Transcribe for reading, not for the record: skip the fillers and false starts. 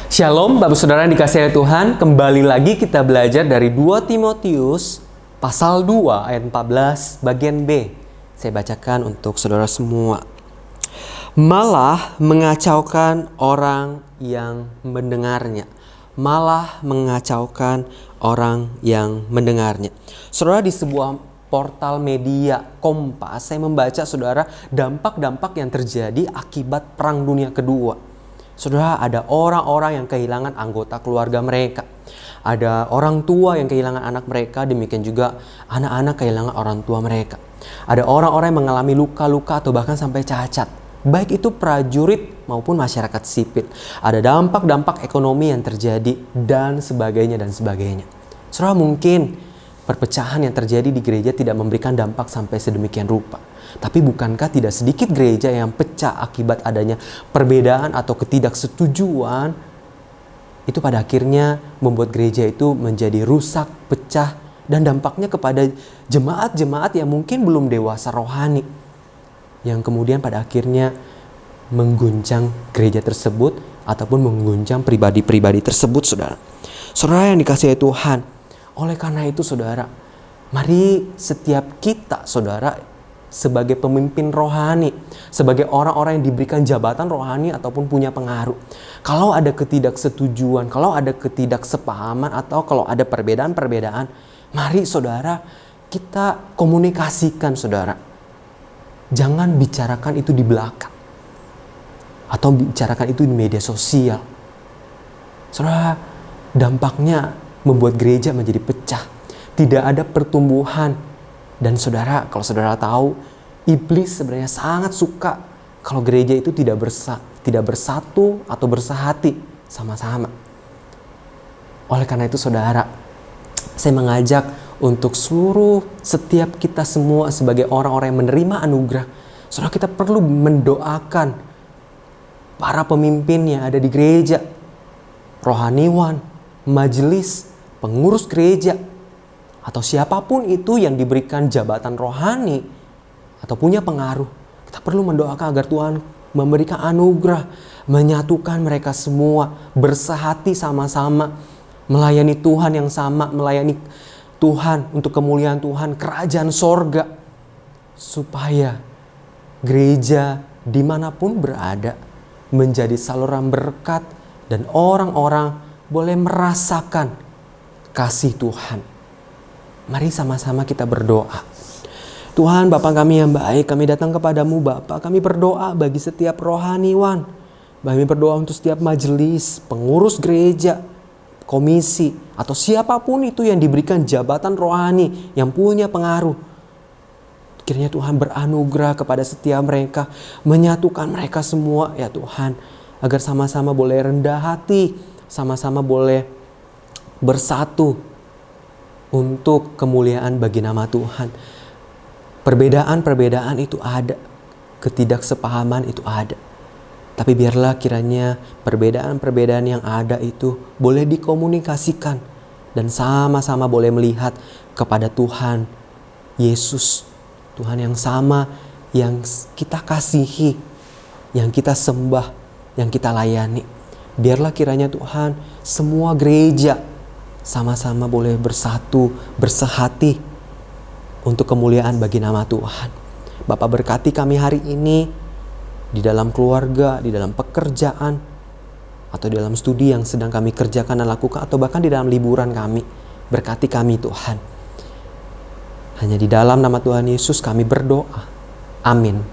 Shalom Bapak Saudara yang dikasihi Tuhan, kembali lagi kita belajar dari 2 Timotius pasal 2 ayat 14 bagian B. Saya bacakan untuk saudara semua. Malah mengacaukan orang yang mendengarnya. Malah mengacaukan orang yang mendengarnya. Saudara, di sebuah portal media Kompas, saya membaca saudara dampak-dampak yang terjadi akibat Perang Dunia Kedua. Saudara, ada orang-orang yang kehilangan anggota keluarga mereka. Ada orang tua yang kehilangan anak mereka, demikian juga anak-anak kehilangan orang tua mereka. Ada orang-orang yang mengalami luka-luka atau bahkan sampai cacat. Baik itu prajurit maupun masyarakat sipil. Ada dampak-dampak ekonomi yang terjadi dan sebagainya dan sebagainya. Saudara, mungkin perpecahan yang terjadi di gereja tidak memberikan dampak sampai sedemikian rupa. Tapi bukankah tidak sedikit gereja yang pecah akibat adanya perbedaan atau ketidaksetujuan? Itu pada akhirnya membuat gereja itu menjadi rusak, pecah, dan dampaknya kepada jemaat-jemaat yang mungkin belum dewasa rohani, yang kemudian pada akhirnya mengguncang gereja tersebut ataupun mengguncang pribadi-pribadi tersebut, saudara. Saudara yang dikasihi Tuhan, oleh karena itu saudara, mari setiap kita saudara sebagai pemimpin rohani, sebagai orang-orang yang diberikan jabatan rohani ataupun punya pengaruh, kalau ada ketidaksetujuan, kalau ada ketidaksepahaman, atau kalau ada perbedaan-perbedaan, mari saudara kita komunikasikan, saudara. Jangan bicarakan itu di belakang atau bicarakan itu di media sosial. Saudara, dampaknya membuat gereja menjadi pecah, tidak ada pertumbuhan. Dan saudara, kalau saudara tahu, iblis sebenarnya sangat suka kalau gereja itu tidak bersatu atau bersahati sama-sama. Oleh karena itu saudara, saya mengajak untuk setiap kita semua sebagai orang-orang yang menerima anugerah, saudara, kita perlu mendoakan para pemimpin yang ada di gereja, rohaniwan, majelis, pengurus gereja, atau siapapun itu yang diberikan jabatan rohani atau punya pengaruh. Kita perlu mendoakan agar Tuhan memberikan anugerah, menyatukan mereka semua, bersahati sama-sama, melayani Tuhan yang sama, melayani Tuhan untuk kemuliaan Tuhan, kerajaan sorga, supaya gereja dimanapun berada menjadi saluran berkat dan orang-orang boleh merasakan kasih Tuhan. Mari sama-sama kita berdoa. Tuhan, Bapa kami yang baik, kami datang kepadamu Bapa. Kami berdoa bagi setiap rohaniwan. Kami berdoa untuk setiap majelis, pengurus gereja, komisi, atau siapapun itu yang diberikan jabatan rohani, yang punya pengaruh. Kiranya Tuhan beranugerah kepada setiap mereka, menyatukan mereka semua ya Tuhan, agar sama-sama boleh rendah hati, sama-sama boleh bersatu untuk kemuliaan bagi nama Tuhan. Perbedaan-perbedaan itu ada, ketidaksepahaman itu ada. Tapi biarlah kiranya perbedaan-perbedaan yang ada itu boleh dikomunikasikan dan sama-sama boleh melihat kepada Tuhan Yesus, Tuhan yang sama, yang kita kasihi, yang kita sembah, yang kita layani. Biarlah kiranya Tuhan semua gereja sama-sama boleh bersatu, bersehati untuk kemuliaan bagi nama Tuhan. Bapa, berkati kami hari ini di dalam keluarga, di dalam pekerjaan, atau di dalam studi yang sedang kami kerjakan dan lakukan, atau bahkan di dalam liburan kami. Berkati kami Tuhan. Hanya di dalam nama Tuhan Yesus kami berdoa. Amin.